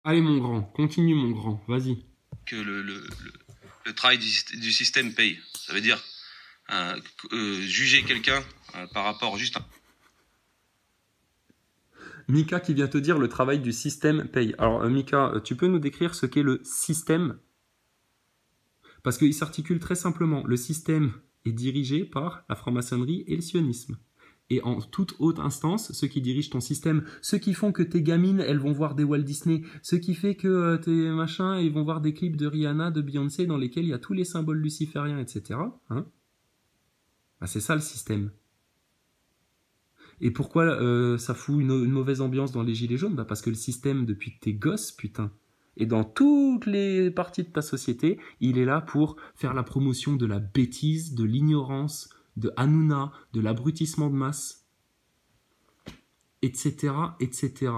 Allez mon grand, continue mon grand, vas-y. Que le travail du système paye. Ça veut dire juger quelqu'un par rapport juste à... Mika qui vient te dire le travail du système paye. Alors Mika, tu peux nous décrire ce qu'est le système? Parce qu'il s'articule très simplement. Le système est dirigé par la franc-maçonnerie et le sionisme. Et en toute haute instance, ceux qui dirigent ton système, ceux qui font que tes gamines, elles vont voir des Walt Disney, ceux qui font que tes machins, ils vont voir des clips de Rihanna, de Beyoncé, dans lesquels il y a tous les symboles lucifériens, etc. Hein, bah, c'est ça le système. Et pourquoi ça fout une mauvaise ambiance dans les gilets jaunes? Bah parce que le système, depuis que t'es gosse, putain, et dans toutes les parties de ta société, il est là pour faire la promotion de la bêtise, de l'ignorance, de Hanouna, de l'abrutissement de masse, etc., etc.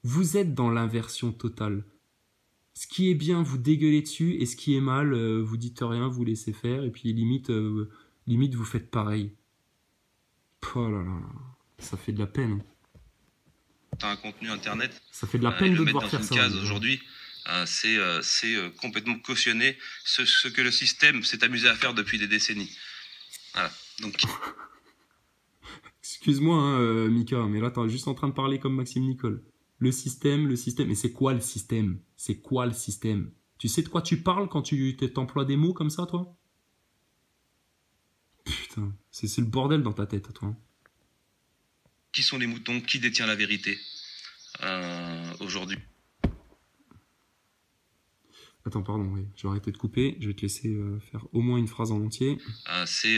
Vous êtes dans l'inversion totale. Ce qui est bien, vous dégueulez dessus, et ce qui est mal, vous dites rien, vous laissez faire, et puis limite vous faites pareil. Oh là là, ça fait de la peine. T'as un contenu internet. Ça fait de la peine de devoir faire ça. Le mettre dans une case aujourd'hui, c'est complètement cautionner ce que le système s'est amusé à faire depuis des décennies. Voilà. Donc... Excuse-moi, hein, Mika, mais là, t'es juste en train de parler comme Maxime Nicole. Le système, et c'est quoi le système? C'est quoi le système? Tu sais de quoi tu parles quand tu t'emploies des mots comme ça, toi? Putain, c'est le bordel dans ta tête, toi. Qui sont les moutons? Qui détient la vérité aujourd'hui? Attends, pardon, oui. Je vais arrêter de couper. Je vais te laisser faire au moins une phrase en entier. C'est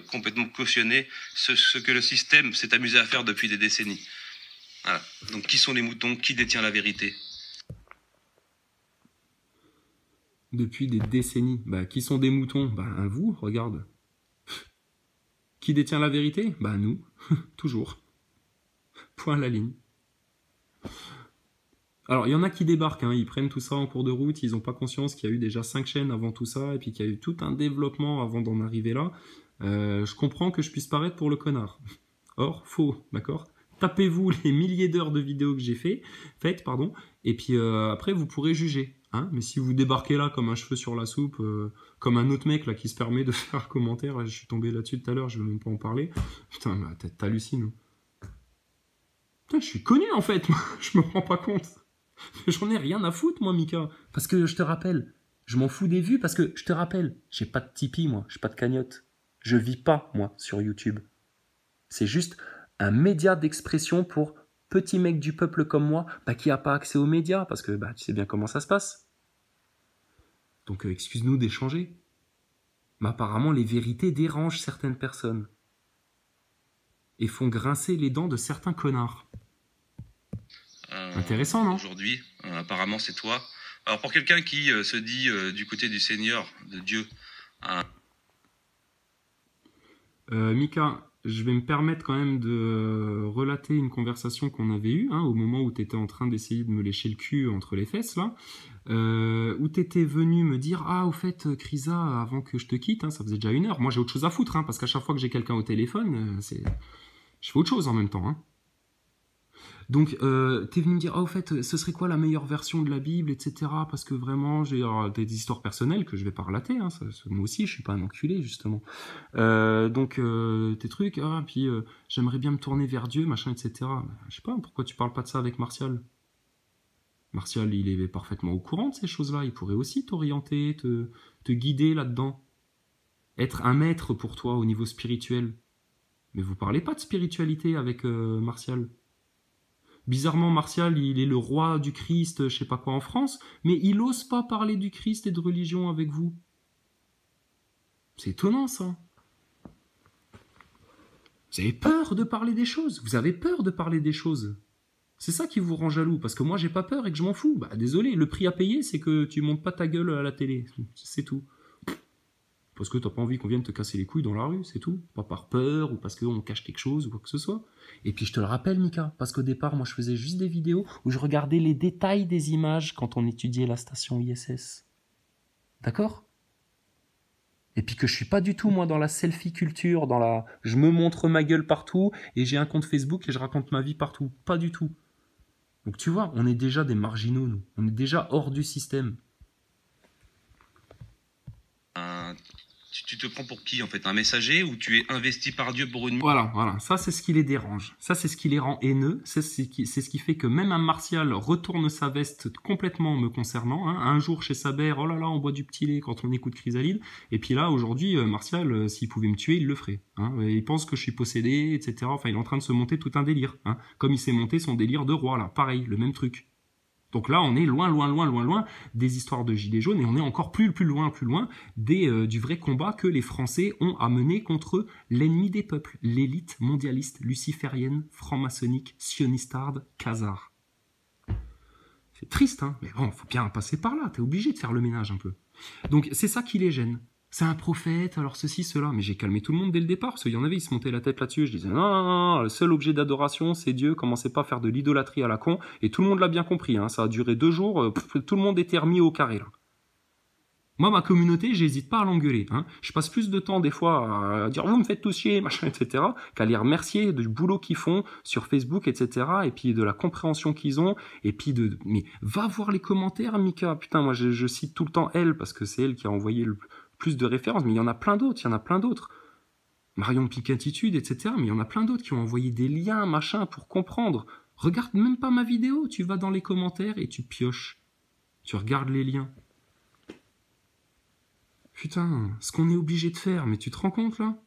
complètement cautionner ce que le système s'est amusé à faire depuis des décennies. Voilà. Donc, qui sont les moutons? Qui détient la vérité? Depuis des décennies. Bah, qui sont des moutons? Bah, vous, regarde. Qui détient la vérité? Bah, nous. Toujours. Point à la ligne. Alors, il y en a qui débarquent, hein, ils prennent tout ça en cours de route, ils n'ont pas conscience qu'il y a eu déjà 5 chaînes avant tout ça, et puis qu'il y a eu tout un développement avant d'en arriver là. Je comprends que je puisse paraître pour le connard. Or, faux, d'accord? Tapez-vous les milliers d'heures de vidéos que j'ai faites, et puis après, vous pourrez juger. Hein, mais si vous débarquez là comme un cheveu sur la soupe, comme un autre mec là qui se permet de faire un commentaire, je suis tombé là-dessus tout à l'heure, je ne veux même pas en parler. Putain, t'hallucines. Putain, je suis connu en fait, je me rends pas compte. J'en ai rien à foutre, moi, Mika. Parce que je te rappelle, je m'en fous des vues parce que je te rappelle, j'ai pas de Tipeee, moi, j'ai pas de cagnotte. Je vis pas, moi, sur YouTube. C'est juste un média d'expression pour petit mec du peuple comme moi, qui a pas accès aux médias parce que tu sais bien comment ça se passe. Donc, excuse-nous d'échanger. Mais apparemment, les vérités dérangent certaines personnes et font grincer les dents de certains connards. Intéressant, non? Aujourd'hui, apparemment, c'est toi. Alors, pour quelqu'un qui se dit du côté du Seigneur, de Dieu... Mika, je vais me permettre quand même de relater une conversation qu'on avait eue, hein, au moment où tu étais en train d'essayer de me lécher le cul entre les fesses, là, où tu étais venu me dire « Ah, au fait, Krisa, avant que je te quitte, hein, ça faisait déjà 1 heure. Moi, j'ai autre chose à foutre, hein, parce qu'à chaque fois que j'ai quelqu'un au téléphone, je fais autre chose en même temps. Hein. » Donc, t'es venu me dire, au fait, ce serait quoi la meilleure version de la Bible, etc. Parce que vraiment, j'ai des histoires personnelles que je vais pas relater. Hein, moi aussi, je suis pas un enculé, justement. Donc, tes trucs, puis j'aimerais bien me tourner vers Dieu, machin, etc. Je sais pas, pourquoi tu parles pas de ça avec Martial? Martial, il est parfaitement au courant de ces choses-là. Il pourrait aussi t'orienter, te guider là-dedans. Être un maître pour toi au niveau spirituel. Mais vous parlez pas de spiritualité avec Martial. Bizarrement, Martial, il est le roi du Christ, je sais pas quoi en France, mais il ose pas parler du Christ et de religion avec vous. C'est étonnant, ça. Vous avez peur de parler des choses. Vous avez peur de parler des choses. C'est ça qui vous rend jaloux, parce que moi, j'ai pas peur et que je m'en fous. Désolé, le prix à payer, c'est que tu montes pas ta gueule à la télé. C'est tout. Parce que t'as pas envie qu'on vienne te casser les couilles dans la rue, c'est tout. Pas par peur, ou parce qu'on cache quelque chose, ou quoi que ce soit. Et puis je te le rappelle, Mika, parce qu'au départ, moi je faisais juste des vidéos où je regardais les détails des images quand on étudiait la station ISS. D'accord? Et puis que je suis pas du tout, moi, dans la selfie culture, dans je me montre ma gueule partout, et j'ai un compte Facebook et je raconte ma vie partout. Pas du tout. Donc tu vois, on est déjà des marginaux, nous. On est déjà hors du système. Tu te prends pour qui en fait? Un messager ou tu es investi par Dieu pour une... Voilà, voilà. Ça, c'est ce qui les dérange. Ça, c'est ce qui les rend haineux. C'est ce qui fait que même un Martial retourne sa veste complètement me concernant. Hein. Un jour, chez Saber, oh là là, on boit du petit lait quand on écoute Chrysalide. Et puis là, aujourd'hui, Martial, s'il pouvait me tuer, il le ferait. Hein. Il pense que je suis possédé, etc. Enfin, il est en train de se monter tout un délire. Hein. Comme il s'est monté son délire de roi, là. Pareil, le même truc. Donc là, on est loin des histoires de gilets jaunes et on est encore plus loin du vrai combat que les Français ont à mener contre l'ennemi des peuples, l'élite mondialiste, luciférienne, franc-maçonnique, sionistarde, khazar. C'est triste, hein, mais bon, faut bien passer par là, t'es obligé de faire le ménage un peu. Donc c'est ça qui les gêne. C'est un prophète, alors ceci, cela. Mais j'ai calmé tout le monde dès le départ, parce qu'il y en avait, ils se montaient la tête là-dessus. Je disais, non, le seul objet d'adoration, c'est Dieu, commencez pas à faire de l'idolâtrie à la con. Et tout le monde l'a bien compris, hein. Ça a duré 2 jours, tout le monde était remis au carré, là. Moi, ma communauté, j'hésite pas à l'engueuler. Hein. Je passe plus de temps, des fois, à dire, vous me faites tous chier, machin, etc., qu'à les remercier du boulot qu'ils font sur Facebook, etc., et puis de la compréhension qu'ils ont, et puis mais va voir les commentaires, Mika. Putain, moi, je cite tout le temps elle, parce que c'est elle qui a envoyé plus de références, mais il y en a plein d'autres, Marion Pique-Attitude, etc., mais il y en a plein d'autres qui ont envoyé des liens, machin, pour comprendre. Regarde même pas ma vidéo, tu vas dans les commentaires et tu pioches. Tu regardes les liens. Putain, ce qu'on est obligé de faire, mais tu te rends compte, là?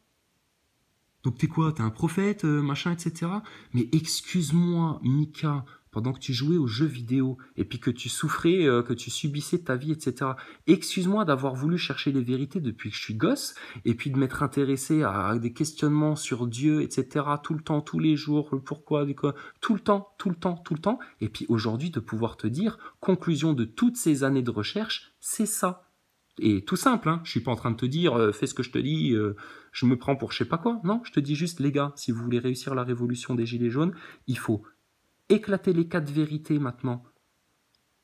Donc t'es quoi? T'es un prophète, machin, etc. Mais excuse-moi, Mika, pendant que tu jouais aux jeux vidéo, et puis que tu souffrais, que tu subissais ta vie, etc. Excuse-moi d'avoir voulu chercher les vérités depuis que je suis gosse, et puis de m'être intéressé à des questionnements sur Dieu, etc. Tout le temps, tous les jours, le pourquoi, du quoi, tout le temps, et puis aujourd'hui de pouvoir te dire, conclusion de toutes ces années de recherche, c'est ça. Et tout simple, hein, je suis pas en train de te dire fais ce que je te dis, je me prends pour je sais pas quoi. Non, je te dis juste les gars, si vous voulez réussir la révolution des Gilets jaunes, il faut éclater les 4 vérités maintenant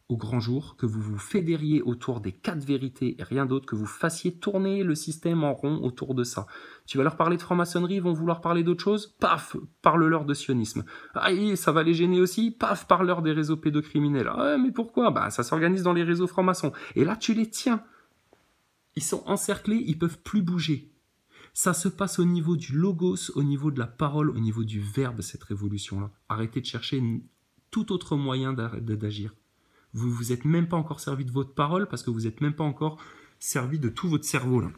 au grand jour, que vous vous fédériez autour des 4 vérités et rien d'autre, que vous fassiez tourner le système en rond autour de ça. Tu vas leur parler de franc-maçonnerie, ils vont vouloir parler d'autre chose, paf, parle-leur de sionisme. Ah, ça va les gêner aussi, paf, parle-leur des réseaux pédocriminels. Ah, mais pourquoi? Bah, ça s'organise dans les réseaux francs-maçons. Et là, tu les tiens. Ils sont encerclés, ils peuvent plus bouger. Ça se passe au niveau du logos, au niveau de la parole, au niveau du verbe, cette révolution-là. Arrêtez de chercher tout autre moyen d'agir. Vous vous êtes même pas encore servi de votre parole parce que vous êtes même pas encore servi de tout votre cerveau, là.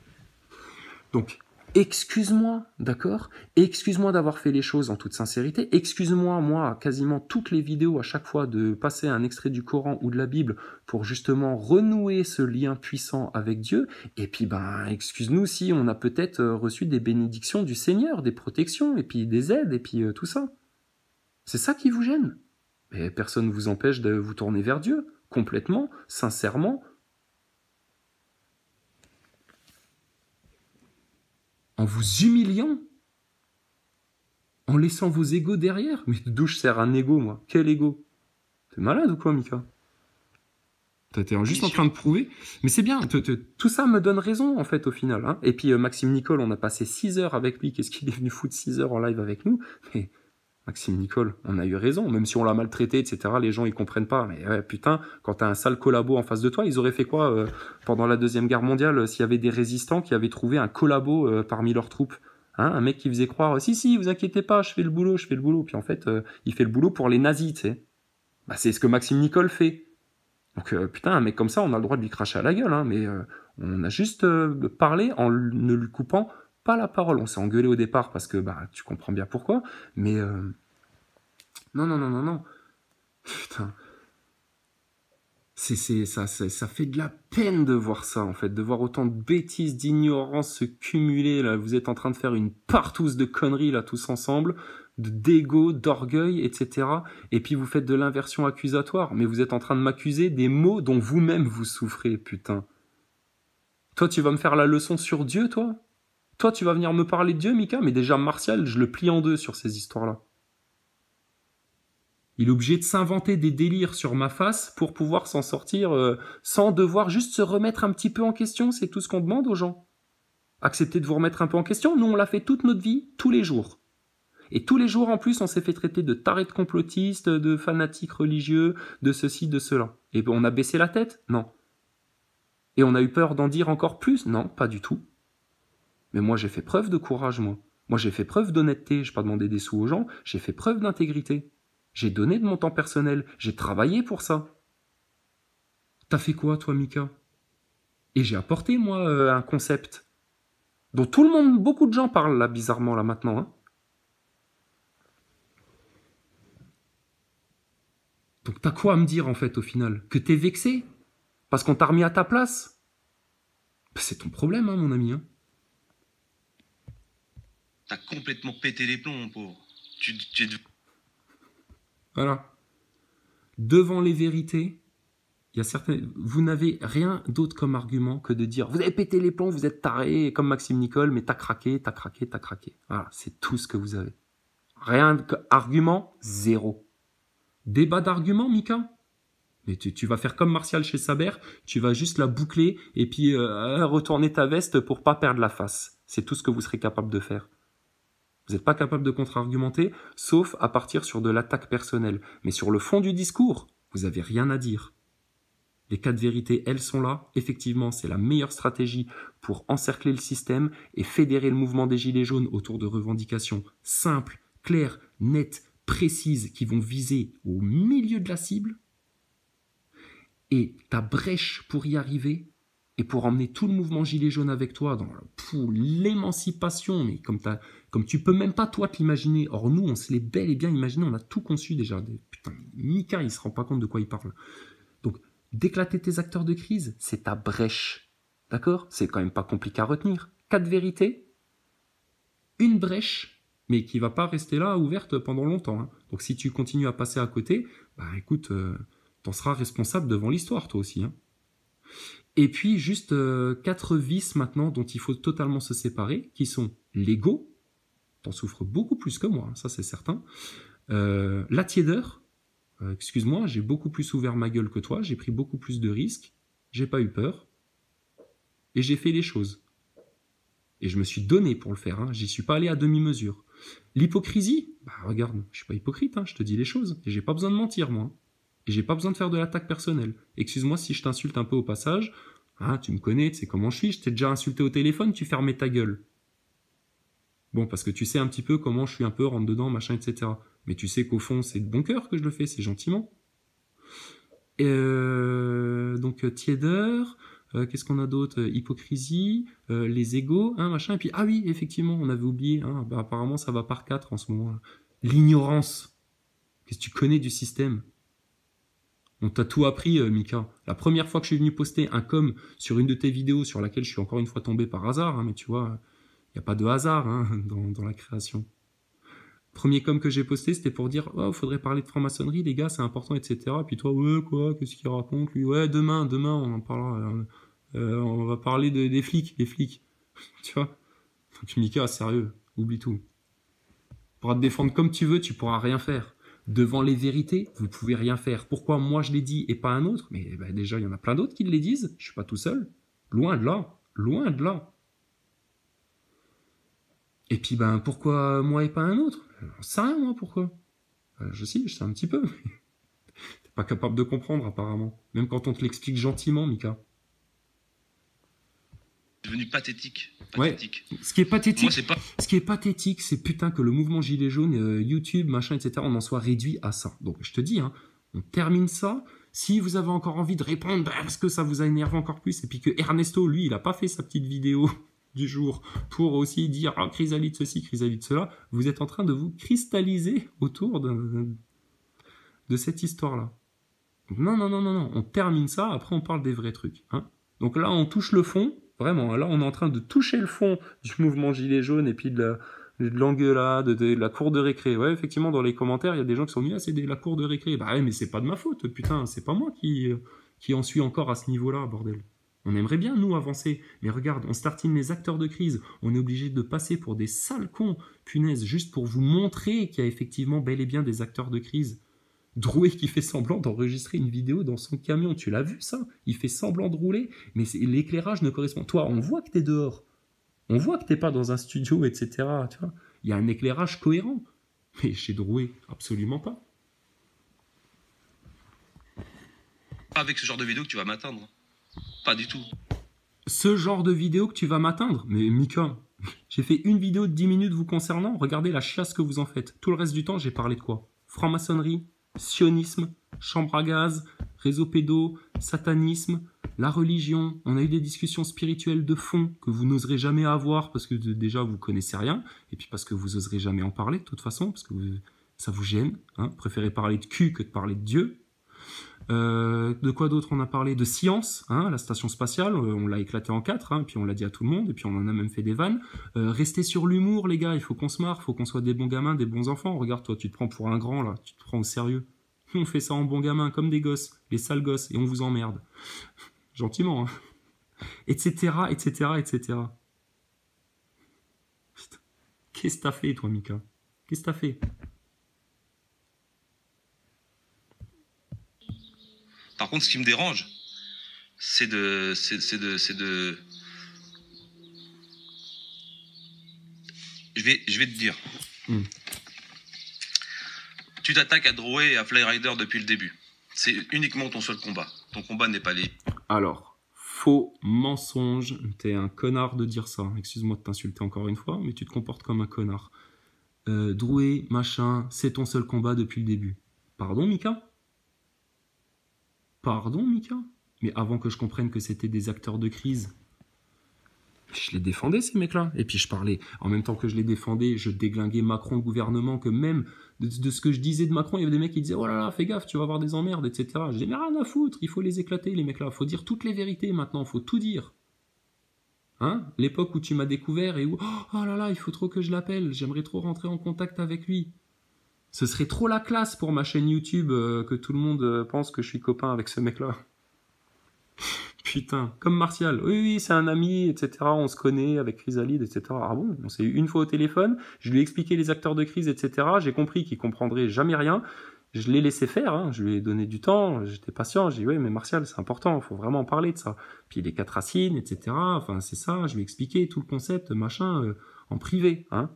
Donc, excuse-moi, d'accord? Excuse-moi d'avoir fait les choses en toute sincérité. Excuse-moi, moi, quasiment toutes les vidéos, à chaque fois, de passer un extrait du Coran ou de la Bible pour justement renouer ce lien puissant avec Dieu. Et puis, excuse-nous si on a peut-être reçu des bénédictions du Seigneur, des protections, et puis des aides, et puis tout ça. C'est ça qui vous gêne. Mais personne ne vous empêche de vous tourner vers Dieu, complètement, sincèrement, en vous humiliant, en laissant vos égos derrière. Mais d'où je sers un égo, moi? Quel égo? T'es malade ou quoi, Mika? T'es juste en train de prouver. Mais c'est bien, tout ça me donne raison, en fait, au final. Hein. Et puis, Maxime Nicole, on a passé 6 heures avec lui. Qu'est-ce qu'il est venu foutre 6 heures en live avec nous? Mais Maxime Nicole, on a eu raison. Même si on l'a maltraité, etc., les gens, ils comprennent pas. Mais ouais, putain, quand t'as un sale collabo en face de toi, ils auraient fait quoi pendant la Deuxième Guerre mondiale s'il y avait des résistants qui avaient trouvé un collabo parmi leurs troupes? Hein, un mec qui faisait croire, si, vous inquiétez pas, je fais le boulot. Puis en fait, il fait le boulot pour les nazis, tu sais. Bah, c'est ce que Maxime Nicole fait. Donc, putain, un mec comme ça, on a le droit de lui cracher à la gueule, hein, mais on a juste parlé en ne lui coupant pas la parole. On s'est engueulé au départ parce que, tu comprends bien pourquoi, mais non. Putain. Ça fait de la peine de voir ça, en fait, de voir autant de bêtises, d'ignorance se cumuler, là. Vous êtes en train de faire une partouze de conneries, là, tous ensemble, d'égo, d'orgueil, etc. Et puis vous faites de l'inversion accusatoire, mais vous êtes en train de m'accuser des maux dont vous-même vous souffrez, putain. Toi, tu vas me faire la leçon sur Dieu, toi? Toi, tu vas venir me parler de Dieu, Mika? Mais déjà, Martial, je le plie en deux sur ces histoires-là. Il est obligé de s'inventer des délires sur ma face pour pouvoir s'en sortir sans devoir juste se remettre un petit peu en question. C'est tout ce qu'on demande aux gens. Acceptez de vous remettre un peu en question. Nous, on l'a fait toute notre vie, tous les jours. Et tous les jours en plus, on s'est fait traiter de tarés de complotistes, de fanatiques religieux, de ceci, de cela. Et on a baissé la tête? Non. Et on a eu peur d'en dire encore plus? Non, pas du tout. Mais moi, j'ai fait preuve de courage, moi. Moi, j'ai fait preuve d'honnêteté. Je n'ai pas demandé des sous aux gens. J'ai fait preuve d'intégrité. J'ai donné de mon temps personnel. J'ai travaillé pour ça. T'as fait quoi, toi, Mika? Et j'ai apporté, moi, un concept dont tout le monde, beaucoup de gens parlent, là, bizarrement, là, maintenant. Hein. Donc, t'as quoi à me dire, en fait, au final? Que t'es vexé? Parce qu'on t'a remis à ta place? C'est ton problème, hein, mon ami. Hein. T'as complètement pété les plombs, mon pauvre. Voilà. Devant les vérités, il y a certaines... vous n'avez rien d'autre comme argument que de dire « Vous avez pété les plombs, vous êtes taré, comme Maxime Nicole, mais t'as craqué, t'as craqué, t'as craqué. » Voilà, c'est tout ce que vous avez. Rien d'argument, zéro. Débat d'argument, Mika? Mais tu vas faire comme Martial chez Saber, tu vas juste la boucler et puis retourner ta veste pour pas perdre la face. C'est tout ce que vous serez capable de faire. Vous n'êtes pas capable de contre-argumenter, sauf à partir sur de l'attaque personnelle. Mais sur le fond du discours, vous n'avez rien à dire. Les 4 vérités, elles sont là. Effectivement, c'est la meilleure stratégie pour encercler le système et fédérer le mouvement des Gilets jaunes autour de revendications simples, claires, nettes, précises, qui vont viser au milieu de la cible. Et ta brèche pour y arriver, et pour emmener tout le mouvement Gilets jaunes avec toi pour l'émancipation, mais comme tu peux même pas toi te l'imaginer. Or nous, on se l'est bel et bien imaginé, on a tout conçu déjà. Putain, Mika, il se rend pas compte de quoi il parle. Donc, d'éclater tes acteurs de crise, c'est ta brèche. D'accord? C'est quand même pas compliqué à retenir. 4 vérités, une brèche, mais qui va pas rester là ouverte pendant longtemps. Hein. Donc si tu continues à passer à côté, bah écoute, t'en seras responsable devant l'histoire toi aussi. Hein. Et puis juste 4 vices maintenant dont il faut totalement se séparer, qui sont l'ego, t'en souffres beaucoup plus que moi, hein, ça c'est certain, la tiédeur, excuse-moi, j'ai beaucoup plus ouvert ma gueule que toi, j'ai pris beaucoup plus de risques, j'ai pas eu peur, et j'ai fait les choses. Et je me suis donné pour le faire, hein, j'y suis pas allé à demi-mesure. L'hypocrisie, bah regarde, je suis pas hypocrite, hein, je te dis les choses, et j'ai pas besoin de mentir moi. Et j'ai pas besoin de faire de l'attaque personnelle. Excuse-moi si je t'insulte un peu au passage. Ah, tu me connais, tu sais comment je suis, je t'ai déjà insulté au téléphone, tu fermais ta gueule. Bon, parce que tu sais un petit peu comment je suis un peu rentre dedans, machin, etc. Mais tu sais qu'au fond, c'est de bon cœur que je le fais, c'est gentiment. Donc, tiédeur, qu'est-ce qu'on a d'autre? Hypocrisie, les égos, hein, machin. Et puis, ah oui, effectivement, on avait oublié, hein, bah, apparemment ça va par 4 en ce moment. L'ignorance. Qu'est-ce que tu connais du système? On t'a tout appris, Mika. La première fois que je suis venu poster un com sur une de tes vidéos sur laquelle je suis encore une fois tombé par hasard, hein, mais tu vois, il n'y a pas de hasard hein, dans la création. Premier com que j'ai posté, c'était pour dire « Oh, faudrait parler de franc-maçonnerie, les gars, c'est important, etc. » Puis toi, ouais, quoi, qu'est-ce qu'il raconte, lui? Ouais, demain, on en parlera. On va parler des flics, tu vois. Donc, Mika, sérieux, oublie tout. Tu pourras te défendre comme tu veux, tu pourras rien faire. Devant les vérités, vous pouvez rien faire. Pourquoi moi je l'ai dit et pas un autre? Mais ben, déjà, il y en a plein d'autres qui le disent. Je suis pas tout seul. Loin de là. Loin de là. Et puis, ben, pourquoi moi et pas un autre? J'en sais rien, moi, pourquoi. Je sais un petit peu. T'es pas capable de comprendre, apparemment. Même quand on te l'explique gentiment, Mika. Devenu pathétique. Ouais. Ce qui est pathétique, moi, c'est pas... ce qui est pathétique, c'est putain que le mouvement Gilets jaunes, YouTube, machin, etc., on en soit réduit à ça. Donc je te dis, hein, on termine ça. Si vous avez encore envie de répondre, parce que ça vous a énervé encore plus, et puis que Ernesto, lui, il a pas fait sa petite vidéo du jour pour aussi dire ah, chrysalide ceci, chrysalide cela, vous êtes en train de vous cristalliser autour de cette histoire-là. Non, on termine ça, après on parle des vrais trucs. Hein. Donc là, on touche le fond. Vraiment, là, on est en train de toucher le fond du mouvement Gilets jaunes et puis de l'engueulade, de la cour de récré. Ouais, effectivement, dans les commentaires, il y a des gens qui sont mis ah, c'est la cour de récré. Bah ouais, mais c'est pas de ma faute, putain, c'est pas moi qui en suis encore à ce niveau-là, bordel. On aimerait bien, nous, avancer. Mais regarde, on startine les acteurs de crise. On est obligé de passer pour des sales cons, punaise, juste pour vous montrer qu'il y a effectivement bel et bien des acteurs de crise. Drouet qui fait semblant d'enregistrer une vidéo dans son camion, tu l'as vu ça? Il fait semblant de rouler, mais l'éclairage ne correspond. Toi, on voit que t'es dehors, on voit que t'es pas dans un studio, etc. Tu vois, il y a un éclairage cohérent. Mais chez Drouet, absolument pas. Pas avec ce genre de vidéo que tu vas m'atteindre. Pas du tout. Ce genre de vidéo que tu vas m'atteindre? Mais Mika, j'ai fait une vidéo de 10 minutes vous concernant, regardez la chiasse que vous en faites. Tout le reste du temps, j'ai parlé de quoi? Franc-maçonnerie, sionisme, chambre à gaz, réseau pédo, satanisme, la religion. On a eu des discussions spirituelles de fond que vous n'oserez jamais avoir parce que déjà vous connaissez rien, et puis parce que vous oserez jamais en parler de toute façon, parce que ça vous gêne. Hein, préférez parler de cul que de parler de Dieu. De quoi d'autre on a parlé? De science, hein, la station spatiale, on l'a éclaté en 4, hein, puis on l'a dit à tout le monde, et puis on en a même fait des vannes. Restez sur l'humour, les gars, il faut qu'on se marre, il faut qu'on soit des bons gamins, des bons enfants. Regarde, toi, tu te prends pour un grand, là, tu te prends au sérieux. On fait ça en bons gamins, comme des gosses, les sales gosses, et on vous emmerde. Gentiment, hein. Etc., etc., etc. Putain. Qu'est-ce que t'as fait, toi, Mika? Qu'est-ce que t'as fait? Par contre, ce qui me dérange, c'est de... Je vais te dire. Tu t'attaques à Drouet et à Flyrider depuis le début. C'est uniquement ton seul combat. Ton combat n'est pas lié. Alors, faux mensonge. T'es un connard de dire ça. Excuse-moi de t'insulter encore une fois, mais tu te comportes comme un connard. Drouet, machin, c'est ton seul combat depuis le début. Pardon, Mika? Pardon, Mika? Mais avant que je comprenne que c'était des acteurs de crise, je les défendais, ces mecs-là. Et puis je parlais, en même temps que je les défendais, je déglinguais Macron, le gouvernement, que même de ce que je disais de Macron, il y avait des mecs qui disaient « Oh là là, fais gaffe, tu vas avoir des emmerdes, etc. » Je disais « Mais rien à foutre, il faut les éclater, les mecs-là. Il faut dire toutes les vérités maintenant, il faut tout dire. » Hein? L'époque où tu m'as découvert et où « Oh là là, il faut trop que je l'appelle, j'aimerais trop rentrer en contact avec lui. » Ce serait trop la classe pour ma chaîne YouTube que tout le monde pense que je suis copain avec ce mec-là. Putain, comme Martial. Oui, oui, c'est un ami, etc. On se connaît avec Chrysalide, etc. Ah bon, on s'est eu une fois au téléphone, je lui ai expliqué les acteurs de crise, etc. J'ai compris qu'il comprendrait jamais rien. Je l'ai laissé faire, hein. Je lui ai donné du temps, j'étais patient. J'ai dit, oui, mais Martial, c'est important, il faut vraiment en parler de ça. Puis les 4 racines, etc. Enfin, c'est ça, je lui ai expliqué tout le concept, machin, en privé, hein.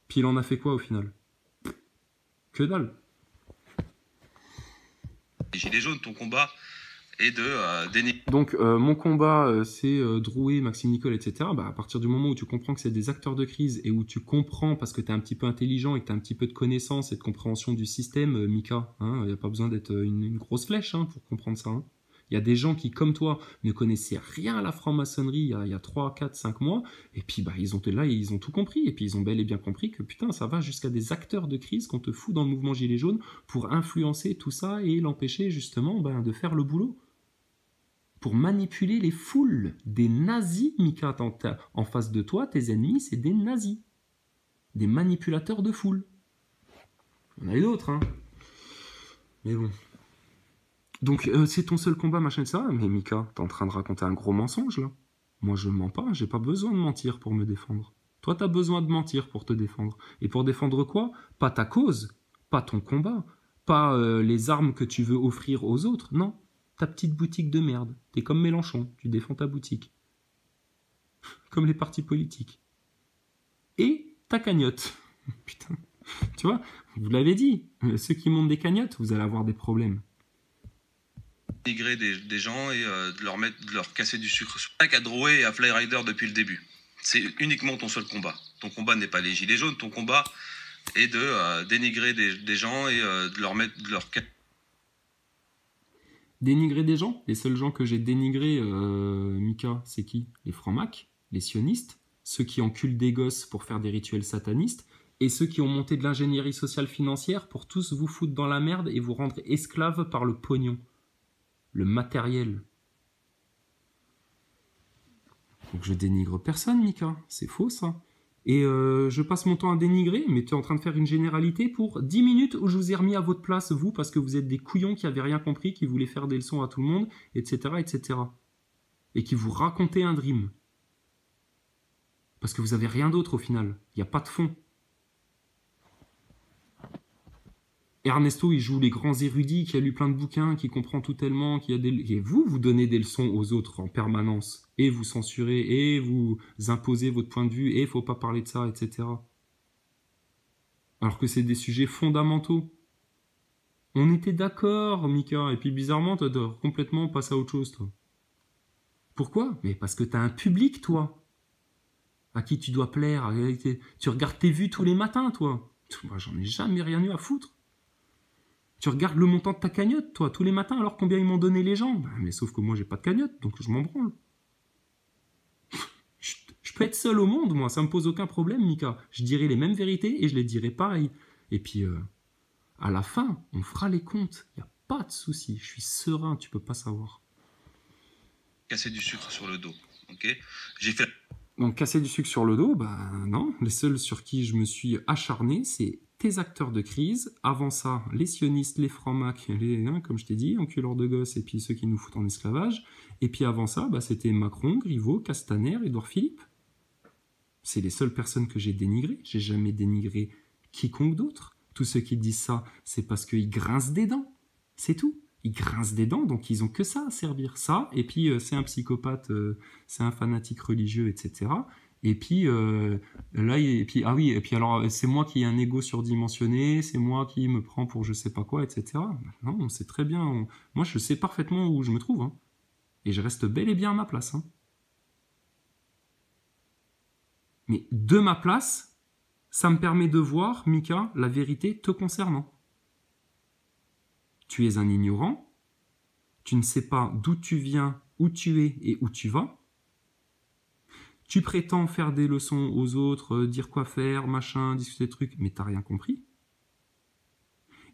Puis il en a fait quoi au final? Que dalle. Les Gilets jaunes, ton combat est de dénigrer. Donc mon combat, c'est Drouet, Maxime Nicole, etc. Bah, à partir du moment où tu comprends que c'est des acteurs de crise et où tu comprends, parce que tu es un petit peu intelligent et que tu as un petit peu de connaissance et de compréhension du système, Mika, il n'y a pas besoin d'être une grosse flèche hein, pour comprendre ça. Hein. Il y a des gens qui, comme toi, ne connaissaient rien à la franc-maçonnerie il y a 3, 4, 5 mois, et puis bah, ils ont tout compris, et puis ils ont bel et bien compris que putain, ça va jusqu'à des acteurs de crise qu'on te fout dans le mouvement Gilets jaunes pour influencer tout ça et l'empêcher justement de faire le boulot. Pour manipuler les foules. Des nazis, Mika, en face de toi, tes ennemis, c'est des nazis. Des manipulateurs de foule. On a eu d'autres, hein. Mais bon. Donc, c'est ton seul combat, machin de ça. Mais Mika, t'es en train de raconter un gros mensonge, là. Moi, je mens pas, j'ai pas besoin de mentir pour me défendre. Toi, t'as besoin de mentir pour te défendre. Et pour défendre quoi? Pas ta cause, pas ton combat, pas les armes que tu veux offrir aux autres, non. Ta petite boutique de merde. T'es comme Mélenchon, tu défends ta boutique. Comme les partis politiques. Et ta cagnotte. Putain. Tu vois, vous l'avez dit, ceux qui montent des cagnottes, vous allez avoir des problèmes. Dénigrer des gens et de leur casser du sucre. À Drouet et à Flyrider depuis le début. C'est uniquement ton seul combat. Ton combat n'est pas les Gilets jaunes, ton combat est de dénigrer des gens et de leur Dénigrer des gens? Les seuls gens que j'ai dénigrés, Mika, c'est qui? Les francs-macs, les sionistes, ceux qui enculent des gosses pour faire des rituels satanistes, et ceux qui ont monté de l'ingénierie sociale financière pour tous vous foutre dans la merde et vous rendre esclaves par le pognon. Le matériel. Donc je dénigre personne, Mika. C'est faux, ça. Et je passe mon temps à dénigrer, mais tu es en train de faire une généralité pour 10 minutes où je vous ai remis à votre place, vous, parce que vous êtes des couillons qui n'avaient rien compris, qui voulaient faire des leçons à tout le monde, etc., etc. Et qui vous racontaient un dream. Parce que vous n'avez rien d'autre au final. Il n'y a pas de fond. Ernesto, il joue les grands érudits, qui a lu plein de bouquins, qui comprend tout tellement, qui a des... Et vous donnez des leçons aux autres en permanence. Et vous censurez, et vous imposez votre point de vue, et il ne faut pas parler de ça, etc. Alors que c'est des sujets fondamentaux. On était d'accord, Mika, et puis bizarrement, toi, t'as complètement passé à autre chose, toi. Pourquoi? Mais parce que t'as un public, toi, à qui tu dois plaire. Tu regardes tes vues tous les matins, toi. Moi, j'en ai jamais rien eu à foutre. Tu regardes le montant de ta cagnotte, toi, tous les matins, alors combien ils m'ont donné les gens? Mais sauf que moi, j'ai pas de cagnotte, donc je m'en branle. Je peux être seul au monde, moi, ça me pose aucun problème, Mika. Je dirai les mêmes vérités et je les dirai pareil. Et puis, à la fin, on fera les comptes. Il n'y a pas de souci. Je suis serein, tu peux pas savoir. Casser du sucre sur le dos. Ok. J'ai fait. Donc, casser du sucre sur le dos, bah non. Les seuls sur qui je me suis acharné, c'est tes acteurs de crise. Avant ça, les sionistes, les francs-macs, comme je t'ai dit, enculeurs de gosses, et puis ceux qui nous foutent en esclavage. Et puis avant ça, bah, c'était Macron, Griveaux, Castaner, Édouard Philippe. C'est les seules personnes que j'ai dénigrées. J'ai jamais dénigré quiconque d'autre. Tous ceux qui disent ça, c'est parce qu'ils grincent des dents. C'est tout. Ils grincent des dents, donc ils ont que ça à servir. Ça, et puis c'est un psychopathe, c'est un fanatique religieux, etc. Et puis là, et puis ah oui, et puis alors c'est moi qui ai un ego surdimensionné, c'est moi qui me prends pour je sais pas quoi, etc. Non, on sait très bien. Moi, je sais parfaitement où je me trouve, hein. Et je reste bel et bien à ma place, hein. Mais de ma place, ça me permet de voir, Mika, la vérité te concernant. Tu es un ignorant, tu ne sais pas d'où tu viens, où tu es et où tu vas. Tu prétends faire des leçons aux autres, dire quoi faire, machin, discuter de trucs, mais t'as rien compris.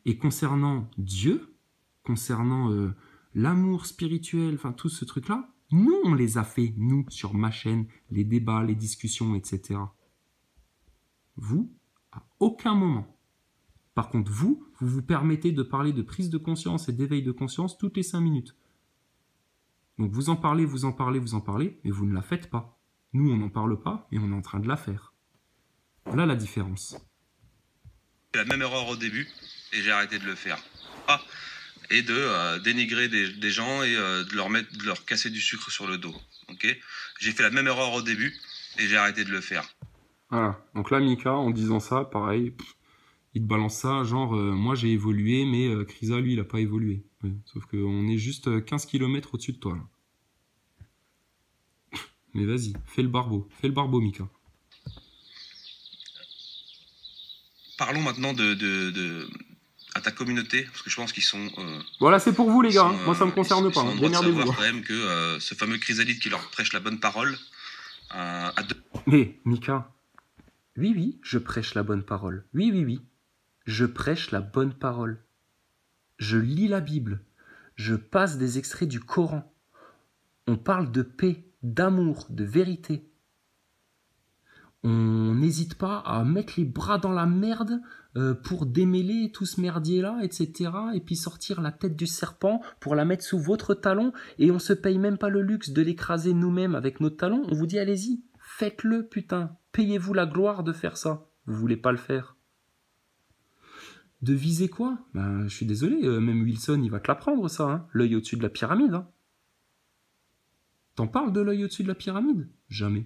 Et concernant Dieu, concernant l'amour spirituel, enfin tout ce truc-là, nous on les a fait, nous, sur ma chaîne, les débats, les discussions, etc. Vous, à aucun moment. Par contre, vous vous permettez de parler de prise de conscience et d'éveil de conscience toutes les 5 minutes. Donc vous en parlez, vous en parlez, vous en parlez, mais vous ne la faites pas. Nous, on n'en parle pas, mais on est en train de la faire. Voilà la différence. La même erreur au début, et j'ai arrêté de le faire. Ah, et de dénigrer des gens et de leur casser du sucre sur le dos. Ok. J'ai fait la même erreur au début, et j'ai arrêté de le faire. Voilà. Donc là, Mika, en disant ça, pareil, il te balance ça, genre, moi j'ai évolué, mais Krisa, lui, il n'a pas évolué. Ouais. Sauf qu'on est juste 15 km au-dessus de toi, là. Mais vas-y, fais le barbeau, Mika. Parlons maintenant à ta communauté, parce que je pense qu'ils sont... Voilà, c'est pour vous, les gars. Moi, ça me concerne pas. Ils Démerdez-vous. savoir quand même que ce fameux chrysalide qui leur prêche la bonne parole... Mais, Mika, oui, je prêche la bonne parole. Oui. Je prêche la bonne parole. Je lis la Bible. Je passe des extraits du Coran. On parle de paix, d'amour, de vérité. On n'hésite pas à mettre les bras dans la merde pour démêler tout ce merdier-là, etc. Et puis sortir la tête du serpent pour la mettre sous votre talon. Et on se paye même pas le luxe de l'écraser nous-mêmes avec notre talon. On vous dit, allez-y, faites-le, putain. Payez-vous la gloire de faire ça. Vous voulez pas le faire. De viser quoi? Ben, je suis désolé, même Wilson, il va te l'apprendre, ça, hein. L'œil au-dessus de la pyramide, hein. T'en parles de l'œil au-dessus de la pyramide? Jamais.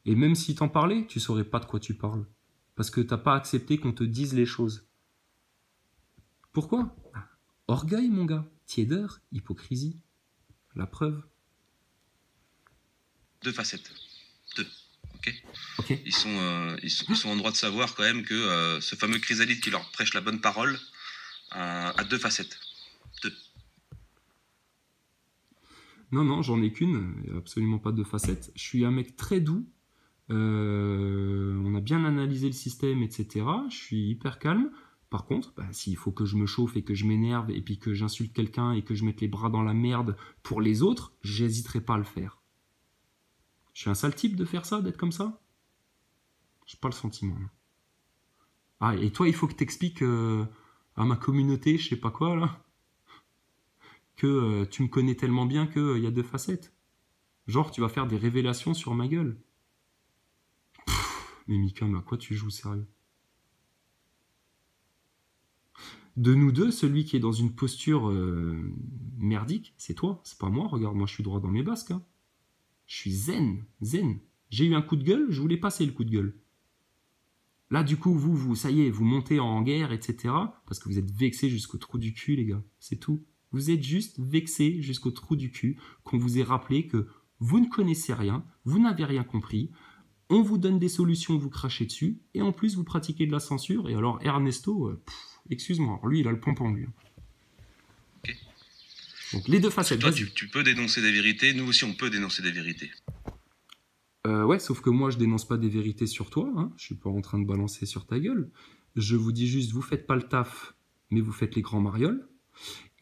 Et même si t'en parlais, tu saurais pas de quoi tu parles. Parce que t'as pas accepté qu'on te dise les choses. Pourquoi? Orgueil, mon gars. Tiédeur, hypocrisie. La preuve. 2 facettes. 2. Ok. Ils sont en droit de savoir quand même que ce fameux chrysalide qui leur prêche la bonne parole a 2 facettes. 2. Non, j'en ai qu'une. Il n'y a absolument pas de facettes. Je suis un mec très doux. On a bien analysé le système, etc. Je suis hyper calme. Par contre, s'il faut que je me chauffe et que je m'énerve et puis que j'insulte quelqu'un et que je mette les bras dans la merde pour les autres, j'hésiterai pas à le faire. Je suis un sale type de faire ça, d'être comme ça? J'ai pas le sentiment. Ah, et toi, il faut que t'expliques à ma communauté, je sais pas quoi, là, que tu me connais tellement bien qu'il y a 2 facettes. Genre, tu vas faire des révélations sur ma gueule. Mais Mika, mais à quoi tu joues, sérieux? De nous deux, celui qui est dans une posture merdique, c'est toi, c'est pas moi. Regarde, moi je suis droit dans mes basques, hein. Je suis zen. J'ai eu un coup de gueule, je voulais passer le coup de gueule. Là, du coup, ça y est, vous montez en guerre, etc. Parce que vous êtes vexés jusqu'au trou du cul, les gars. C'est tout. Vous êtes juste vexés jusqu'au trou du cul qu'on vous ait rappelé que vous ne connaissez rien, vous n'avez rien compris, on vous donne des solutions, vous crachez dessus, et en plus, vous pratiquez de la censure. Et alors, Ernesto, excuse-moi, lui, il a le pompon, lui. Ok. Donc, les deux facettes, Toi, vas-y. tu peux dénoncer des vérités, nous aussi, on peut dénoncer des vérités. Ouais, sauf que moi, je dénonce pas des vérités sur toi, hein. Je suis pas en train de balancer sur ta gueule. Je vous dis juste, vous faites pas le taf, mais vous faites les grands marioles.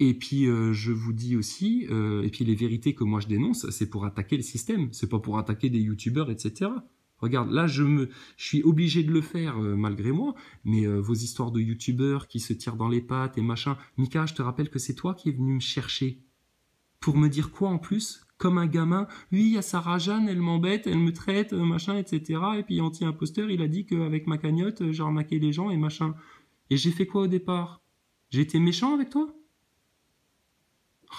Et puis, je vous dis aussi, et puis les vérités que moi je dénonce, c'est pour attaquer le système, c'est pas pour attaquer des youtubeurs, etc. Regarde, là, je suis obligé de le faire malgré moi, mais vos histoires de youtubeurs qui se tirent dans les pattes et machin. Mika, je te rappelle que c'est toi qui es venu me chercher. Pour me dire quoi en plus? Comme un gamin, oui, il y a Sarah Jeanne, elle m'embête, elle me traite, machin, etc. Et puis anti-imposteur, il a dit qu'avec ma cagnotte, j'ai arnaqué les gens et machin. Et j'ai fait quoi au départ? J'ai été méchant avec toi?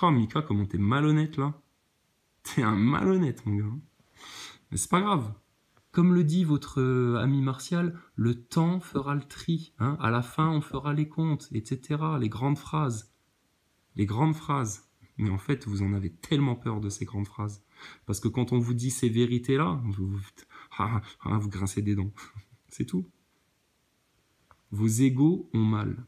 Oh Mika, comment t'es malhonnête là? T'es un malhonnête mon gars. Mais c'est pas grave. Comme le dit votre ami Martial, le temps fera le tri. Hein, à la fin, on fera les comptes, etc. Les grandes phrases. Les grandes phrases. Mais en fait, vous en avez tellement peur de ces grandes phrases. Parce que quand on vous dit ces vérités-là, vous grincez des dents. C'est tout. Vos égos ont mal.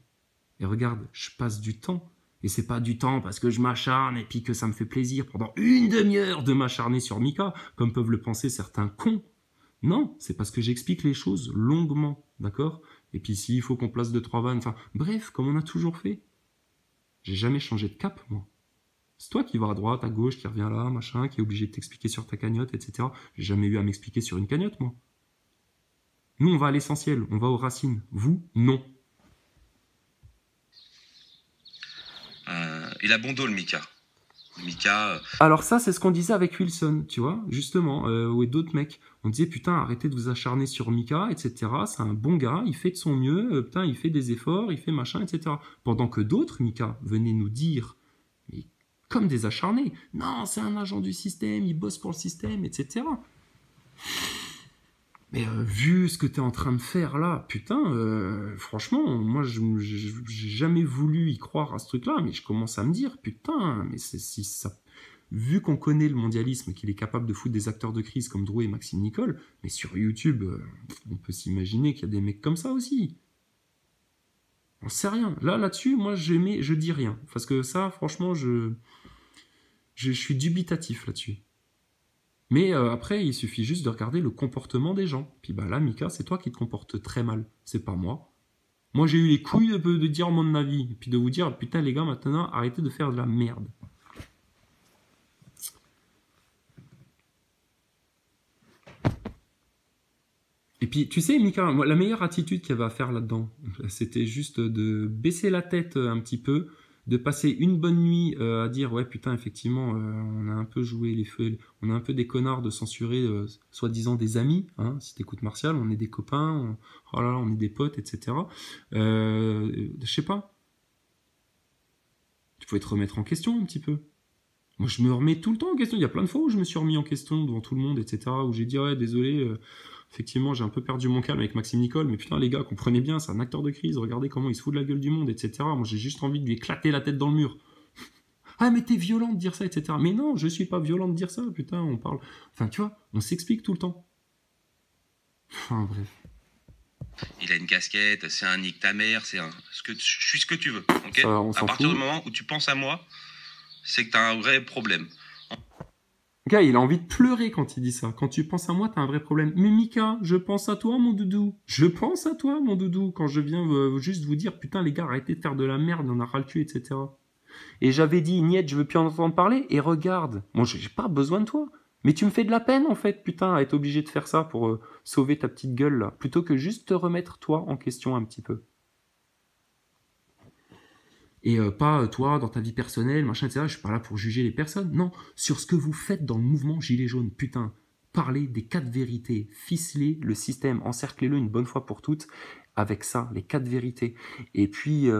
Et regarde, je passe du temps. Et c'est pas du temps parce que je m'acharne et puis que ça me fait plaisir pendant une demi-heure de m'acharner sur Mika, comme peuvent le penser certains cons. Non, c'est parce que j'explique les choses longuement, d'accord? Et puis s'il faut qu'on place 2-3 vannes, enfin, bref, comme on a toujours fait. J'ai jamais changé de cap, moi. C'est toi qui vas à droite, à gauche, qui revient là, machin, qui est obligé de t'expliquer sur ta cagnotte, etc. J'ai jamais eu à m'expliquer sur une cagnotte, moi. Nous, on va à l'essentiel, on va aux racines. Vous, non. Il a bon dos, le Mika. Mika. Alors ça, c'est ce qu'on disait avec Wilson, tu vois, justement, ou d'autres mecs. On disait, putain, arrêtez de vous acharner sur Mika, etc. C'est un bon gars, il fait de son mieux, putain, il fait des efforts, il fait machin, etc. Pendant que d'autres, Mika, venaient nous dire, mais comme des acharnés, non, c'est un agent du système, il bosse pour le système, etc. Mais vu ce que tu es en train de faire là, putain, franchement, moi, j'ai jamais voulu y croire à ce truc-là, mais je commence à me dire, putain, mais si ça... Vu qu'on connaît le mondialisme, qu'il est capable de foutre des acteurs de crise comme Drouet et Maxime Nicole, mais sur YouTube, on peut s'imaginer qu'il y a des mecs comme ça aussi. On sait rien. Là-dessus, moi, je dis rien. Parce que ça, franchement, je suis dubitatif là-dessus. Mais après, il suffit juste de regarder le comportement des gens. Puis bah là, Mika, c'est toi qui te comportes très mal. C'est pas moi. Moi, j'ai eu les couilles de dire mon avis. Et puis de vous dire, putain, les gars, maintenant, arrêtez de faire de la merde. Et puis, tu sais, Mika, moi, la meilleure attitude qu'il y avait à faire là-dedans, c'était juste de baisser la tête un petit peu, de passer une bonne nuit à dire ouais putain effectivement on a un peu joué les feux, on a un peu des connards de censurer soi-disant des amis, hein, si t'écoutes Martial, on est des copains, oh là là, on est des potes, etc. Je sais pas, tu pouvais te remettre en question un petit peu. Moi je me remets tout le temps en question, il y a plein de fois où je me suis remis en question devant tout le monde, etc. où j'ai dit ouais désolé, effectivement j'ai un peu perdu mon calme avec Maxime Nicole, mais putain les gars, comprenez bien, c'est un acteur de crise, regardez comment il se fout de la gueule du monde, etc. Moi j'ai juste envie de lui éclater la tête dans le mur. Ah mais t'es violent de dire ça, etc. Mais non, je suis pas violent de dire ça, putain, on parle... Enfin tu vois, on s'explique tout le temps. Enfin bref. Il a une casquette, c'est un nique ta mère, c'est un... je suis ce que tu veux, ok? Ça, on à s'en partir fout. du moment où tu penses à moi, c'est que t'as un vrai problème. Gars, il a envie de pleurer quand il dit ça. Quand tu penses à moi, t'as un vrai problème. Mais Mika, je pense à toi, mon doudou. Je pense à toi, mon doudou, quand je viens juste vous dire, putain, les gars, arrêtez de faire de la merde, on a ras le cul, etc. Et j'avais dit, Niet, je veux plus en entendre parler. Et regarde, moi, j'ai pas besoin de toi. Mais tu me fais de la peine, en fait, putain, à être obligé de faire ça pour sauver ta petite gueule, là. Plutôt que juste te remettre, toi, en question un petit peu. Et pas toi dans ta vie personnelle, machin, etc. Je suis pas là pour juger les personnes. Non, sur ce que vous faites dans le mouvement Gilets jaunes. Putain, parlez des 4 vérités, ficelez le système, encerclez-le une bonne fois pour toutes avec ça, les 4 vérités. Et puis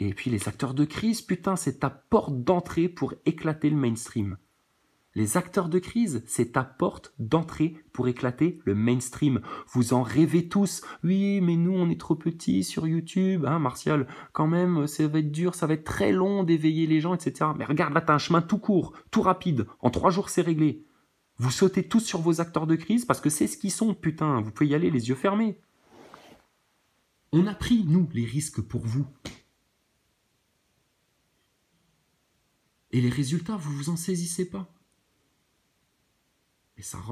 les acteurs de crise, putain, c'est ta porte d'entrée pour éclater le mainstream. Les acteurs de crise, c'est ta porte d'entrée pour éclater le mainstream. Vous en rêvez tous. Oui, mais nous, on est trop petits sur YouTube. Hein, Martial, quand même, ça va être dur, ça va être très long d'éveiller les gens, etc. Mais regarde, là, t'as un chemin tout court, tout rapide. En 3 jours, c'est réglé. Vous sautez tous sur vos acteurs de crise parce que c'est ce qu'ils sont, putain. Vous pouvez y aller les yeux fermés. On a pris, nous, les risques pour vous. Et les résultats, vous vous en saisissez pas.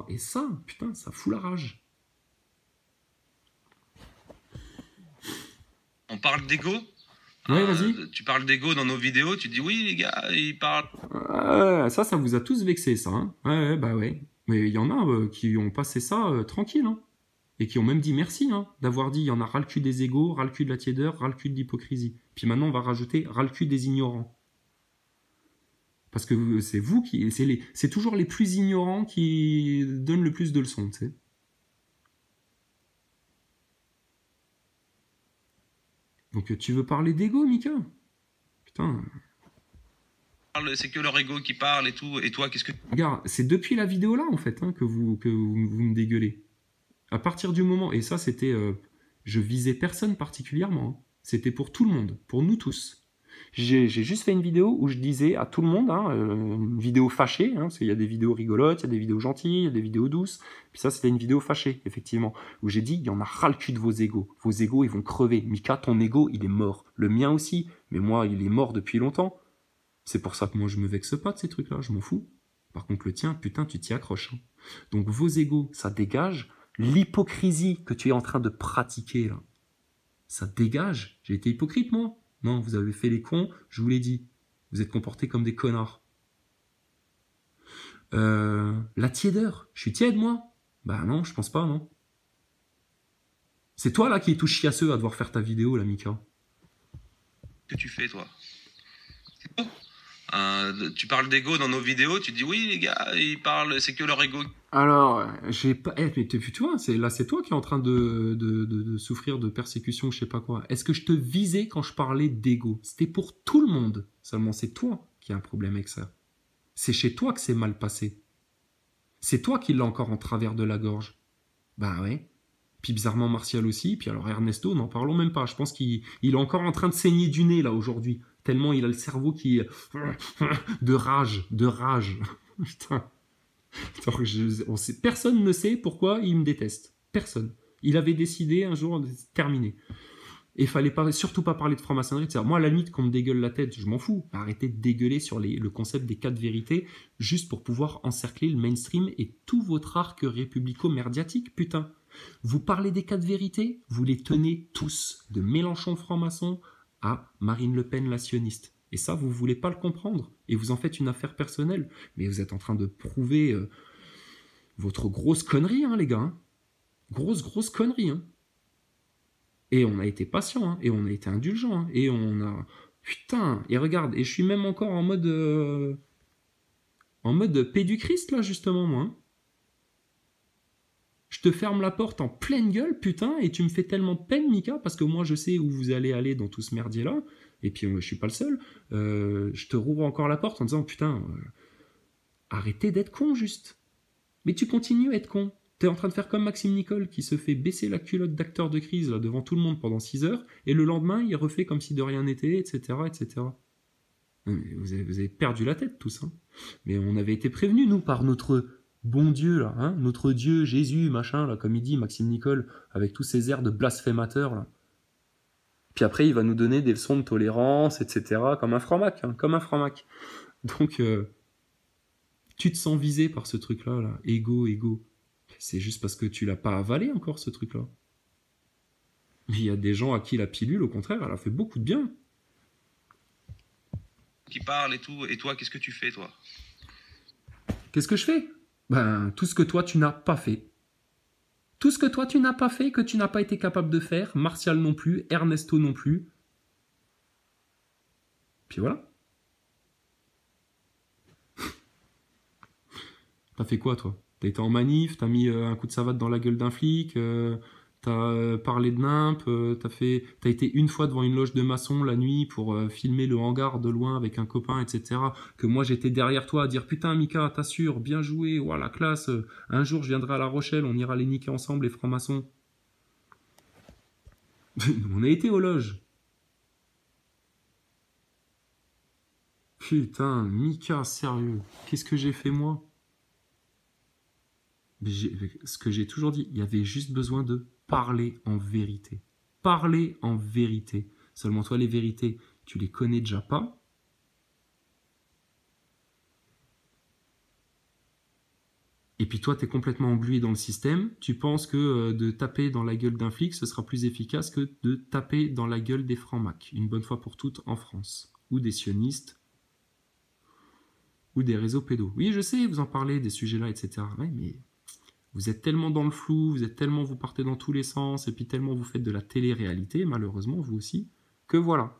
Et ça, putain, ça fout la rage. On parle d'ego. Ouais, vas-y. Tu parles d'ego dans nos vidéos, tu dis oui, les gars, ils parlent. Ça vous a tous vexé, ça. Hein, ouais, bah ouais. Mais il y en a qui ont passé ça tranquille. Hein, et qui ont même dit merci d'avoir dit il y en a ras le cul des égos, ras le cul de la tiédeur, ras le cul de l'hypocrisie. Puis maintenant, on va rajouter ras le cul des ignorants. Parce que c'est vous qui... C'est toujours les plus ignorants qui donnent le plus de leçons, tu sais. Donc tu veux parler d'ego, Mika? Putain. C'est que leur ego qui parle et tout. Et toi, qu'est-ce que... Regarde, c'est depuis la vidéo là, en fait, que vous me dégueulez. À partir du moment... Et ça, c'était... je visais personne particulièrement. Hein. C'était pour tout le monde, pour nous tous. J'ai juste fait une vidéo où je disais à tout le monde, une vidéo fâchée, parce qu'il y a des vidéos rigolotes, il y a des vidéos gentilles, il y a des vidéos douces. Puis ça, c'était une vidéo fâchée, effectivement, où j'ai dit, il y en a ras le cul de vos égos. Vos égos, ils vont crever. Mika, ton égo, il est mort. Le mien aussi, mais moi, il est mort depuis longtemps. C'est pour ça que moi, je me vexe pas de ces trucs-là, je m'en fous. Par contre, le tien, putain, tu t'y accroches. Hein. Donc, vos égos, ça dégage. L'hypocrisie que tu es en train de pratiquer, là, ça dégage. J'ai été hypocrite, moi. Non, vous avez fait les cons, je vous l'ai dit. Vous êtes comportés comme des connards. La tiédeur, je suis tiède, moi? Bah non, je pense pas, non. C'est toi, là, qui es tout chiasseux à devoir faire ta vidéo, là, Mika. Que tu fais, toi? Tu parles d'ego dans nos vidéos, tu dis oui, les gars, ils parlent, c'est que leur ego. Alors, j'ai pas. Mais tu vois, c'est toi qui es en train de souffrir de persécution, je sais pas quoi. Est-ce que je te visais quand je parlais d'ego? C'était pour tout le monde. Seulement, c'est toi qui as un problème avec ça. C'est chez toi que c'est mal passé. C'est toi qui l'as encore en travers de la gorge. Bah ouais. Puis bizarrement, Martial aussi. Puis alors, Ernesto, n'en parlons même pas. Je pense qu'il est encore en train de saigner du nez, là, aujourd'hui. Tellement il a le cerveau qui est de rage. Putain. Personne ne sait pourquoi il me déteste. Personne. Il avait décidé un jour de terminer. Et il fallait surtout pas parler de franc-maçonnerie. Moi, à la limite, qu'on me dégueule la tête, je m'en fous. Arrêtez de dégueuler sur le concept des 4 vérités, juste pour pouvoir encercler le mainstream et tout votre arc républico-merdiatique, putain. Vous parlez des 4 vérités, vous les tenez tous, de Mélenchon franc-maçon à Marine Le Pen la sioniste. Et ça, vous voulez pas le comprendre. Et vous en faites une affaire personnelle. Mais vous êtes en train de prouver votre grosse connerie, les gars. Hein. Grosse connerie. Hein. Et on a été patient. Hein. Et on a été indulgent. Hein. Et on a... Putain. Et regarde. Et je suis même encore en mode... paix du Christ, là, justement, moi. Hein. Je te ferme la porte en pleine gueule, putain, et tu me fais tellement peine, Mika, parce que moi, je sais où vous allez aller dans tout ce merdier-là, et puis je suis pas le seul. Je te rouvre encore la porte en disant, putain, arrêtez d'être con, juste. Mais tu continues à être con. T'es en train de faire comme Maxime Nicole, qui se fait baisser la culotte d'acteur de crise là, devant tout le monde pendant 6 heures, et le lendemain, il refait comme si de rien n'était, etc., etc. Vous avez perdu la tête, tous. Hein. Mais on avait été prévenus, nous, par notre... bon Dieu, là, hein, notre Dieu, Jésus, machin, là, comme il dit, Maxime Nicole, avec tous ses airs de blasphémateur, là. Puis après, il va nous donner des leçons de tolérance, etc., comme un franc-mac, comme un franc-mac. Donc, tu te sens visé par ce truc-là, là. Égo. C'est juste parce que tu l'as pas avalé encore, ce truc-là. Mais il y a des gens à qui la pilule, au contraire, elle a fait beaucoup de bien. Qui parle et tout, et toi, qu'est-ce que tu fais, toi? Qu'est-ce que je fais? Ben, tout ce que toi, tu n'as pas fait. Tout ce que toi, tu n'as pas fait, que tu n'as pas été capable de faire, Martial non plus, Ernesto non plus. Puis voilà. T'as fait quoi, toi? T'as été en manif, t'as mis un coup de savate dans la gueule d'un flic, T'as parlé de nimp, t'as été une fois devant une loge de maçon la nuit pour filmer le hangar de loin avec un copain, etc. Que moi j'étais derrière toi à dire putain Mika, t'assures, bien joué, ouah la classe, un jour je viendrai à La Rochelle, on ira les niquer ensemble les francs-maçons. On a été aux loges. Putain, Mika, sérieux, qu'est-ce que j'ai fait moi? Ce que j'ai toujours dit, il y avait juste besoin de parler en vérité. Parler en vérité. Seulement toi, les vérités, tu les connais déjà pas. Et puis toi, tu es complètement englué dans le système. Tu penses que de taper dans la gueule d'un flic, ce sera plus efficace que de taper dans la gueule des francs-macs, une bonne fois pour toutes en France. Ou des sionistes, ou des réseaux pédos. Oui, je sais, vous en parlez, des sujets-là, etc. Ouais, mais vous êtes tellement dans le flou, vous partez dans tous les sens, et puis tellement vous faites de la télé-réalité, malheureusement, vous aussi, que voilà.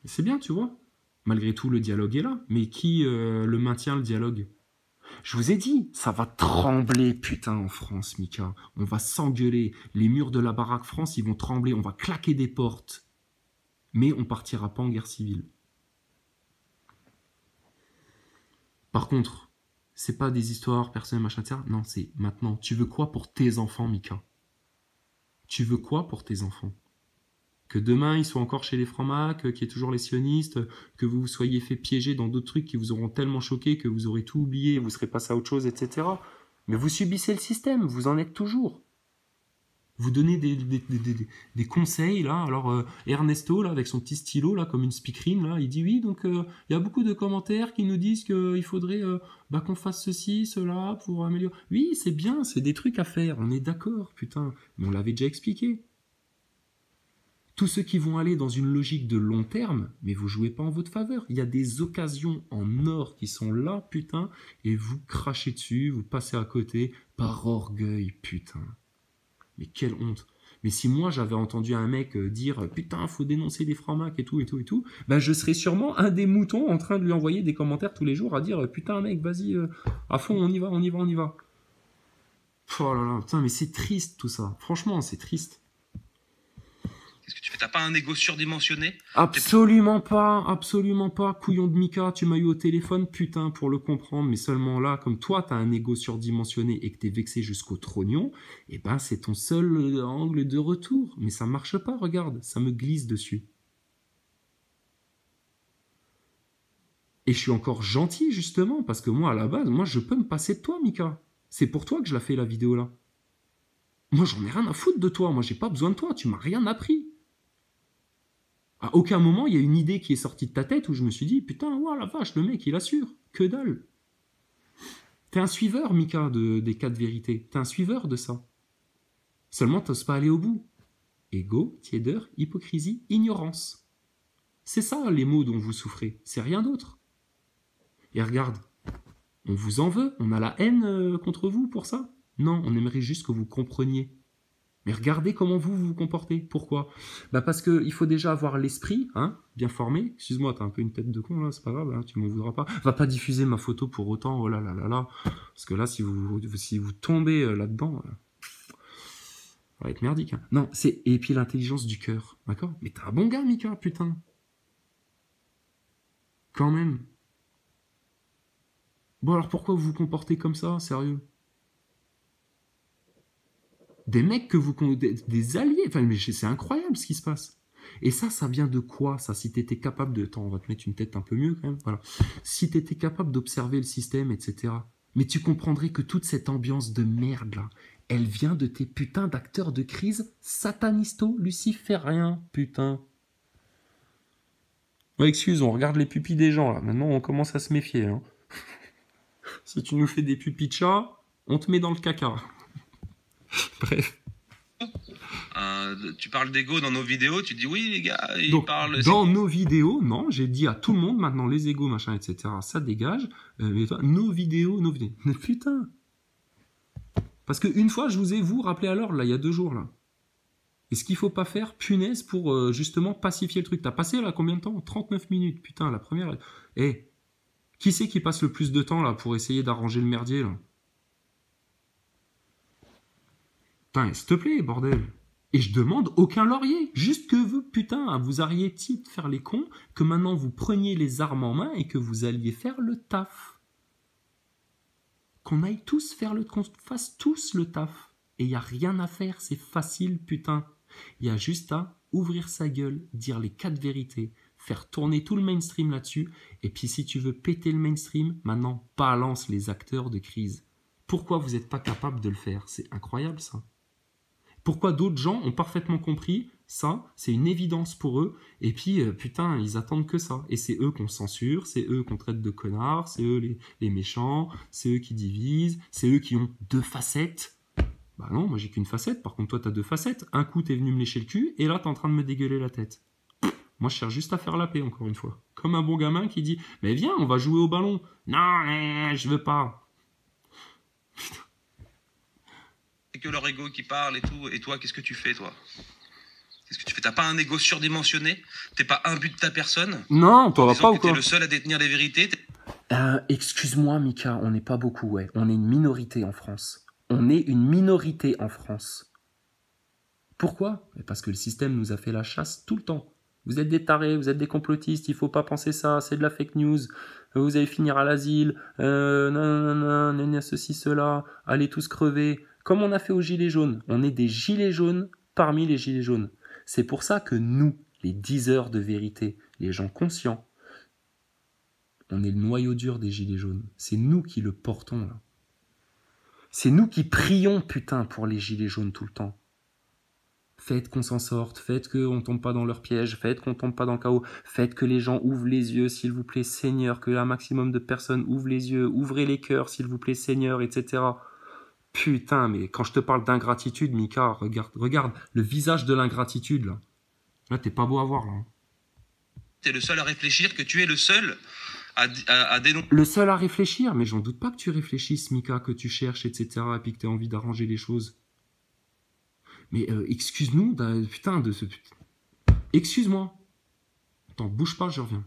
Et c'est bien, tu vois. Malgré tout, le dialogue est là. Mais qui le maintient, le dialogue? Je vous ai dit, ça va trembler, putain, en France, Mika. On va s'engueuler. Les murs de la baraque France, ils vont trembler. On va claquer des portes. Mais on partira pas en guerre civile. Par contre, c'est pas des histoires personnelles, machin, etc. Non, c'est maintenant. Tu veux quoi pour tes enfants, Mika? Tu veux quoi pour tes enfants? Que demain, ils soient encore chez les francs-macs, qu'il y ait toujours les sionistes, que vous vous soyez fait piéger dans d'autres trucs qui vous auront tellement choqué que vous aurez tout oublié, vous serez passé à autre chose, etc. Mais vous subissez le système, vous en êtes toujours. Vous donnez des conseils, là. Alors, Ernesto, là, avec son petit stylo, là, comme une speakerine, là, il dit oui, donc il y a beaucoup de commentaires qui nous disent qu'il faudrait qu'on fasse ceci, cela, pour améliorer. Oui, c'est bien, c'est des trucs à faire, on est d'accord, putain. Mais on l'avait déjà expliqué. Tous ceux qui vont aller dans une logique de long terme, mais vous jouez pas en votre faveur. Il y a des occasions en or qui sont là, putain, et vous crachez dessus, vous passez à côté, par orgueil, putain. Mais quelle honte. Mais si moi j'avais entendu un mec dire putain faut dénoncer les francs-macs et tout, ben je serais sûrement un des moutons en train de lui envoyer des commentaires tous les jours à dire putain mec vas-y à fond on y va. Oh là là, putain mais c'est triste tout ça. Franchement c'est triste. Qu'est-ce que tu fais? T'as pas un ego surdimensionné? Absolument pas. Couillon de Mika, tu m'as eu au téléphone, putain, pour le comprendre. Mais seulement là, comme toi, t'as un ego surdimensionné et que t'es vexé jusqu'au trognon, eh ben, c'est ton seul angle de retour. Mais ça marche pas, regarde, ça me glisse dessus. Et je suis encore gentil, justement, parce que moi, à la base, moi, je peux me passer de toi, Mika. C'est pour toi que je la fais, la vidéo, là. Moi, j'en ai rien à foutre de toi. Moi, j'ai pas besoin de toi. Tu m'as rien appris. À aucun moment, il y a une idée qui est sortie de ta tête où je me suis dit, putain, ouah, la vache, le mec, il assure. Que dalle. T'es un suiveur, Mika, des 4 vérités. T'es un suiveur de ça. Seulement, t'oses pas aller au bout. Égo, tiédeur, hypocrisie, ignorance. C'est ça, les mots dont vous souffrez. C'est rien d'autre. Et regarde, on vous en veut. On a la haine contre vous pour ça. Non, on aimerait juste que vous compreniez. Mais regardez comment vous vous comportez. Pourquoi? Parce qu'il faut déjà avoir l'esprit, hein, bien formé. Excuse-moi, t'as un peu une tête de con là, c'est pas grave, hein, tu m'en voudras pas. Va pas diffuser ma photo pour autant, oh là là là là. Parce que là, si vous tombez là-dedans, ça va être merdique. Hein. Non, et puis l'intelligence du cœur, d'accord? Mais t'es un bon gars, Mika, putain. Quand même. Bon alors pourquoi vous vous comportez comme ça, sérieux? Des mecs que vous... Des alliés. Enfin, mais c'est incroyable ce qui se passe. Et ça vient de quoi, ça? Si t'étais capable de... Attends, on va te mettre une tête un peu mieux, quand même. Voilà. Si t'étais capable d'observer le système, etc. Mais tu comprendrais que toute cette ambiance de merde, là, elle vient de tes putains d'acteurs de crise satanisto-lucifériens, putain. Ouais, excuse, on regarde les pupilles des gens, là. Maintenant, on commence à se méfier, hein. Si tu nous fais des pupilles de chat, on te met dans le caca. Bref. Tu parles d'ego dans nos vidéos, tu dis oui les gars, ils donc, parlent... Dans nos vidéos, non, j'ai dit à tout le monde maintenant les égos, machin, etc. Ça dégage. Mais toi, nos vidéos. Putain. Parce qu'une fois, je vous ai rappelé à l'ordre, là, il y a 2 jours, là. Et ce qu'il faut pas faire, punaise, pour justement pacifier le truc. T'as passé là combien de temps? 39 minutes, putain, la première... qui c'est qui passe le plus de temps là pour essayer d'arranger le merdier là? Putain, s'il te plaît, bordel. Et je demande aucun laurier. Juste que vous, putain, vous arrêtiez de faire les cons, que maintenant vous preniez les armes en main et que vous alliez faire le taf. Qu'on aille tous faire qu'on fasse tous le taf. Et il n'y a rien à faire, c'est facile, putain. Il y a juste à ouvrir sa gueule, dire les 4 vérités, faire tourner tout le mainstream là-dessus, et puis si tu veux péter le mainstream, maintenant balance les acteurs de crise. Pourquoi vous n'êtes pas capable de le faire? C'est incroyable ça. Pourquoi d'autres gens ont parfaitement compris ça, c'est une évidence pour eux, et puis putain, ils attendent que ça. Et c'est eux qu'on censure, c'est eux qu'on traite de connards, c'est eux les méchants, c'est eux qui divisent, c'est eux qui ont 2 facettes. Bah non, moi j'ai qu'une facette, par contre toi t'as 2 facettes. Un coup t'es venu me lécher le cul, et là t'es en train de me dégueuler la tête. Moi je cherche juste à faire la paix, encore une fois. Comme un bon gamin qui dit « Mais viens, on va jouer au ballon ». « Non, je veux pas ». C'est que leur ego qui parle et tout. Et toi, qu'est-ce que tu fais, toi? Qu'est-ce que tu fais? T'as pas un ego surdimensionné? T'es pas un but de ta personne? Non, t'auras pas ou quoi? T'es le seul à détenir les vérités? Excuse-moi Mika, on n'est pas beaucoup, ouais. On est une minorité en France. On est une minorité en France. Pourquoi? Parce que le système nous a fait la chasse tout le temps. Vous êtes des tarés, vous êtes des complotistes, il faut pas penser ça, c'est de la fake news, vous allez finir à l'asile, non, ceci, cela, allez tous crever. Comme on a fait aux gilets jaunes, on est des gilets jaunes parmi les gilets jaunes. C'est pour ça que nous, les diseurs de vérité, les gens conscients, on est le noyau dur des gilets jaunes. C'est nous qui le portons là. C'est nous qui prions putain pour les gilets jaunes tout le temps. Faites qu'on s'en sorte, faites qu'on ne tombe pas dans leur piège, faites qu'on ne tombe pas dans le chaos, faites que les gens ouvrent les yeux, s'il vous plaît, Seigneur, que un maximum de personnes ouvrent les yeux, ouvrez les cœurs, s'il vous plaît, Seigneur, etc. Putain, mais quand je te parle d'ingratitude, Mika, regarde le visage de l'ingratitude, là. Là, t'es pas beau à voir, là. T'es le seul à réfléchir, que tu es le seul à dénoncer. Le seul à réfléchir, mais j'en doute pas que tu réfléchisses, Mika, que tu cherches, etc., et puis que t'aies envie d'arranger les choses. Mais excuse-nous, putain, de ce... Excuse-moi. Attends, bouge pas, je reviens.